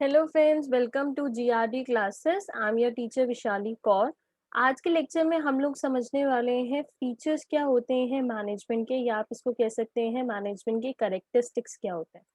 Hello friends, welcome to GRD classes. I am your teacher Vishali Kaur. आज के lecture में हम लोग समझने वाले हैं फीचर्स क्या होते हैं मैनेजमेंट के, या आप इसको कह सकते हैं मैनेजमेंट के कैरेक्टरिस्टिक्स क्या होते हैं।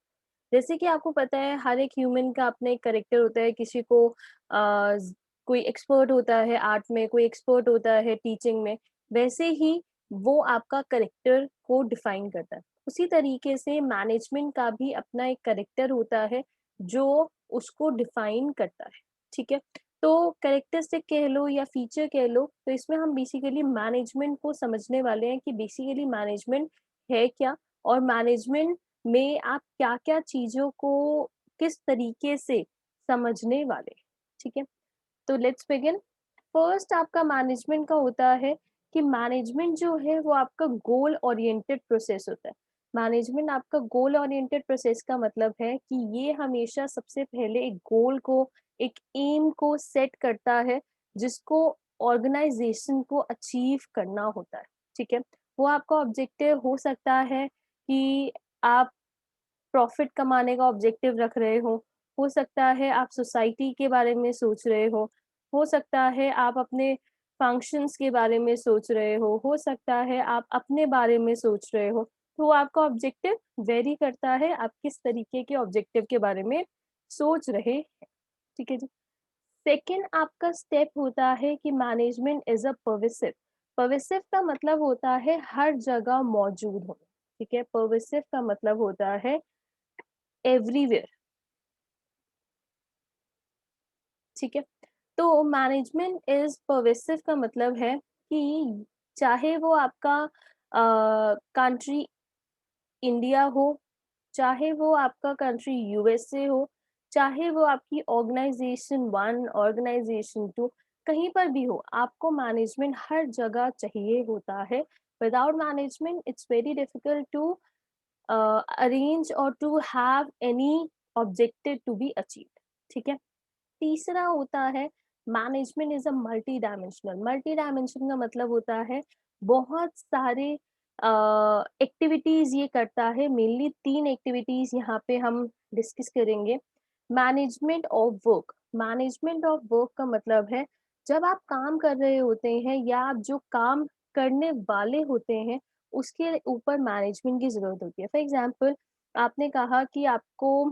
जैसे कि आपको पता है हर एक ह्यूमन का अपना एक करेक्टर होता है। किसी को कोई एक्सपर्ट होता है आर्ट में, कोई एक्सपर्ट होता है टीचिंग में। वैसे ही वो आपका करेक्टर को डिफाइन करता है। उसी तरीके से मैनेजमेंट का भी अपना एक करेक्टर होता है जो उसको डिफाइन करता है। ठीक है, तो कैरेक्टरिस्टिक कह लो या फीचर कह लो, तो इसमें हम बेसिकली मैनेजमेंट को समझने वाले हैं कि बेसिकली मैनेजमेंट है क्या, और मैनेजमेंट में आप क्या-क्या चीज़ों को किस तरीके से समझने वाले हैं। ठीक है, तो लेट्स बिगिन। फर्स्ट आपका मैनेजमेंट का होता है कि मैनेजमेंट जो है वो आपका गोल ओरिएंटेड प्रोसेस होता है। मैनेजमेंट आपका गोल ओरिएंटेड प्रोसेस का मतलब है कि ये हमेशा सबसे पहले एक गोल को, एक एम को सेट करता है जिसको ऑर्गेनाइजेशन को अचीव करना होता है। ठीक है, वो आपका ऑब्जेक्टिव हो सकता है कि आप प्रॉफिट कमाने का ऑब्जेक्टिव रख रहे हो सकता है आप सोसाइटी के बारे में सोच रहे हो सकता है आप अपने फंक्शंस के बारे में सोच रहे हो सकता है आप अपने बारे में सोच रहे हो। तो आपका ऑब्जेक्टिव वेरी करता है, आप किस तरीके के ऑब्जेक्टिव के बारे में सोच रहे हैं। ठीक है जी। सेकंड आपका स्टेप होता है कि मैनेजमेंट इज अ पर्विसिव। पर्विसिव का मतलब होता है हर जगह मौजूद होना। ठीक है, पर्विसिव का मतलब होता है एवरीवेयर। ठीक है, तो मैनेजमेंट इज परवेसिव का मतलब है कि चाहे वो आपका कंट्री इंडिया हो, चाहे वो आपका कंट्री यूएसए हो, चाहे वो आपकी ऑर्गेनाइजेशन वन, ऑर्गेनाइजेशन टू, कहीं पर भी हो, आपको मैनेजमेंट हर जगह चाहिए होता है। Without management it's very difficult to arrange और to have any objective to be achieved. ठीक है, तीसरा होता है management is a multi dimensional. Multi dimension का मतलब होता है बहुत सारे एक्टिविटीज ये करता है। मेनली तीन एक्टिविटीज यहाँ पे हम डिस्कस करेंगे। Management of work. Management of work का मतलब है जब आप काम कर रहे होते हैं या आप जो काम करने वाले होते हैं उसके ऊपर मैनेजमेंट की जरूरत होती है। फॉर एग्जाम्पल, आपने कहा कि आपको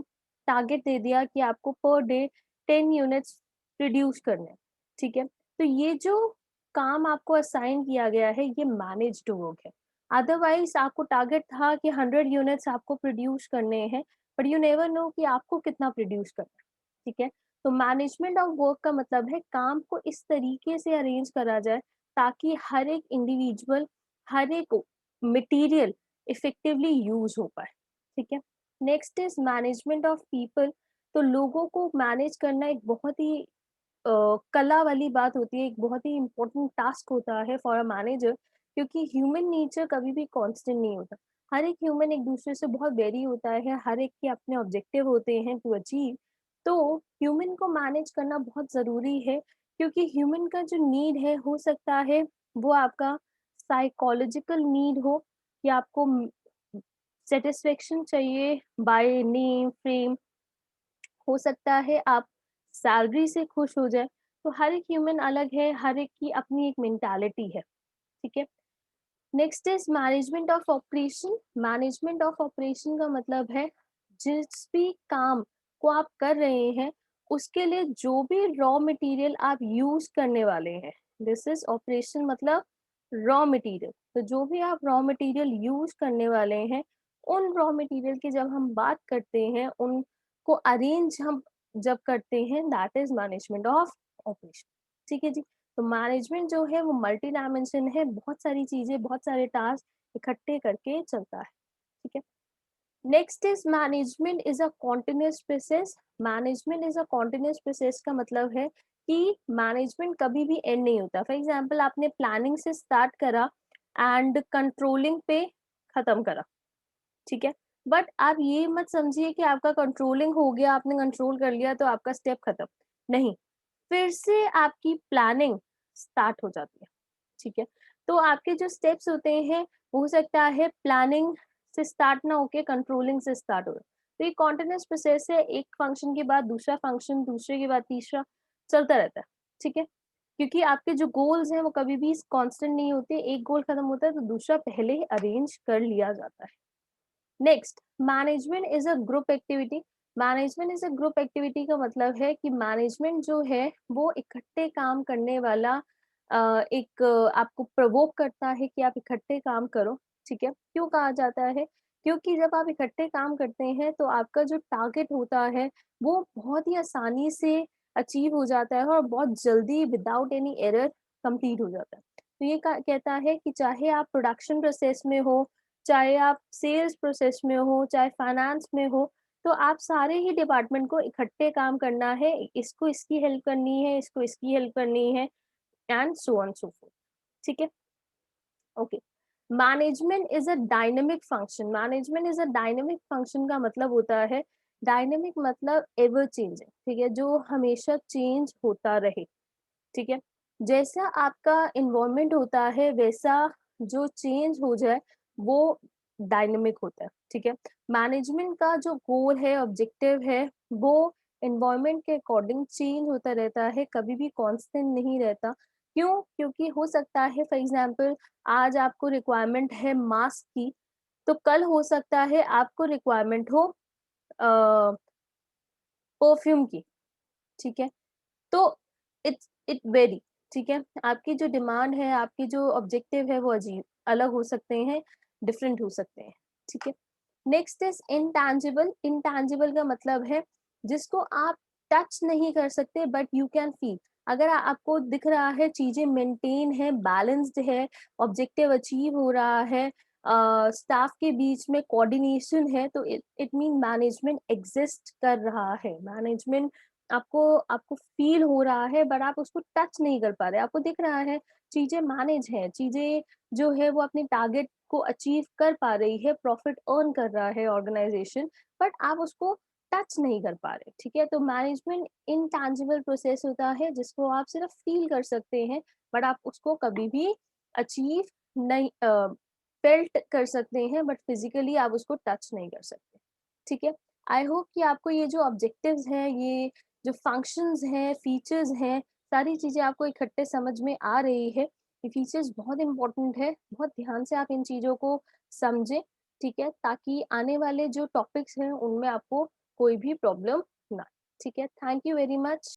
टारगेट दे दिया कि आपको पर डे 10 यूनिट्स रिड्यूस करने हैं। ठीक है, तो ये जो काम आपको असाइन किया गया है ये मैनेज्ड वर्क है। अदरवाइज आपको टारगेट था कि 100 यूनिट्स आपको प्रोड्यूस करने हैं, बट यू नेवर नो कि आपको कितना प्रोड्यूस करना है। ठीक है, तो मैनेजमेंट ऑफ वर्क का मतलब है काम को इस तरीके से अरेंज करा जाए ताकि हर एक इंडिविजुअल, हर एक मटेरियल इफेक्टिवली यूज हो पाए। ठीक है, next is management of people. तो लोगों को मैनेज करना एक बहुत ही कला वाली बात होती है, एक बहुत ही इम्पोर्टेंट टास्क होता है फॉर अ मैनेजर, क्योंकि ह्यूमन नेचर कभी भी कांस्टेंट नहीं होता। हर एक ह्यूमन एक दूसरे से बहुत वेरी होता है, हर एक के अपने ऑब्जेक्टिव होते हैं टू अचीव। तो ह्यूमन को मैनेज करना बहुत ज़रूरी है, क्योंकि ह्यूमन का जो नीड है हो सकता है वो आपका साइकोलॉजिकल नीड हो, कि आपको सेटिस्फेक्शन चाहिए बाय नेम फेम, हो सकता है आप सैलरी से खुश हो जाए। तो हर एक ह्यूमन अलग है, हर एक की अपनी एक मेंटालिटी है। ठीक है, next is management of operation. Management of operation का मतलब है जिस भी काम को आप कर रहे हैं उसके लिए जो भी रॉ मटेरियल आप यूज करने वाले हैं, दिस इज ऑपरेशन मतलब रॉ मटेरियल। तो जो भी आप रॉ मटेरियल यूज करने वाले हैं, उन रॉ मटेरियल की जब हम बात करते हैं, उनको अरेंज हम जब करते हैं, that is management of operation. ठीक है जी, तो मैनेजमेंट जो है वो मल्टी डायमेंशन है, बहुत सारी चीजें, बहुत सारे टास्क इकट्ठे करके चलता है। ठीक है, next is management is a continuous process. Management is a continuous process का मतलब है कि मैनेजमेंट कभी भी एंड नहीं होता। फॉर एग्जाम्पल, आपने प्लानिंग से स्टार्ट करा एंड कंट्रोलिंग पे खत्म करा। ठीक है, बट आप ये मत समझिए कि आपका कंट्रोलिंग हो गया, आपने कंट्रोल कर लिया तो आपका स्टेप खत्म। नहीं, फिर से आपकी प्लानिंग स्टार्ट हो जाती है। ठीक है, तो आपके जो स्टेप्स होते हैं हो सकता है प्लानिंग से स्टार्ट ना होके कंट्रोलिंग से स्टार्ट हो। तो ये कॉन्टिन्यूअस प्रोसेस है, एक फंक्शन के बाद दूसरा फंक्शन, दूसरे के बाद तीसरा, चलता रहता है, ठीक है? क्योंकि आपके जो गोल्स हैं वो कभी भी कांस्टेंट नहीं होते, एक गोल खत्म होता है तो दूसरा पहले ही अरेंज कर लिया जाता है। Next, management is a group activity. Management is a group activity का मतलब है कि मैनेजमेंट जो है वो इकट्ठे काम करने वाला आपको प्रवोक करता है कि आप इकट्ठे काम करो, ठीक है? क्यों कहा जाता है? क्योंकि जब आप इकट्ठे काम करते हैं तो आपका जो टारगेट होता है वो बहुत ही आसानी से अचीव हो जाता है और बहुत जल्दी विदाउट एनी एरर कंप्लीट हो जाता है। तो ये कहता है कि चाहे आप प्रोडक्शन प्रोसेस में हो, चाहे आप सेल्स प्रोसेस में हो, चाहे फाइनेंस में हो, तो आप सारे ही डिपार्टमेंट को इकट्ठे काम करना है, इसको इसकी हेल्प करनी है, इसको इसकी हेल्प करनी है and so on so fourth, ठीक है? Okay. Management is a dynamic function. Management is a dynamic function का मतलब होता है, डायनेमिक मतलब एवर चेंजिंग, ठीक है? जो हमेशा चेंज होता रहे, ठीक है? जैसा आपका एनवायरनमेंट होता है वैसा जो चेंज हो जाए वो डायनामिक होता है, ठीक है? मैनेजमेंट का जो गोल है, ऑब्जेक्टिव है, वो एनवायरनमेंट के अकॉर्डिंग चेंज होता रहता है, कभी भी कांस्टेंट नहीं रहता। क्यों? क्योंकि हो सकता है फॉर एग्जांपल आज आपको रिक्वायरमेंट है मास्क की, तो कल हो सकता है आपको रिक्वायरमेंट हो परफ्यूम की, ठीक है? तो इट वेरी, ठीक है? आपकी जो डिमांड है, आपकी जो ऑब्जेक्टिव है वो अजीब अलग हो सकते हैं, डिफरेंट हो सकते हैं, ठीक है? Next is intangible. इंटैंजिबल का मतलब है जिसको आप टच नहीं कर सकते बट यू कैन फील। अगर आपको दिख रहा है चीजें मेंटेन है, बैलेंस्ड है, ऑब्जेक्टिव अचीव हो रहा है, स्टाफ के बीच में कोऑर्डिनेशन है, तो इट मीन मैनेजमेंट एग्जिस्ट कर रहा है। मैनेजमेंट आपको आपको फील हो रहा है बट आप उसको टच नहीं कर पा रहे, आपको दिख रहा है चीजें मैनेज है, चीजें जो है वो अपने टारगेट को अचीव कर पा रही है, प्रॉफिट अर्न कर रहा है ऑर्गेनाइजेशन, बट आप उसको टच नहीं कर पा रहे, ठीक है? तो मैनेजमेंट इनटैंजिबल प्रोसेस होता है जिसको आप सिर्फ फील कर सकते हैं बट आप उसको कभी भी अचीव नहीं फेल्ट कर सकते हैं बट फिजिकली आप उसको टच नहीं कर सकते, ठीक है? आई होप कि आपको ये जो ऑब्जेक्टिव्स हैं, ये जो फंक्शंस हैं, फीचर्स हैं, सारी चीज़ें आपको इकट्ठे समझ में आ रही है। ये फीचर्स बहुत इम्पोर्टेंट है, बहुत ध्यान से आप इन चीज़ों को समझें, ठीक है? ताकि आने वाले जो टॉपिक्स हैं, उनमें आपको कोई भी प्रॉब्लम ना आए, ठीक है? Thank you very much.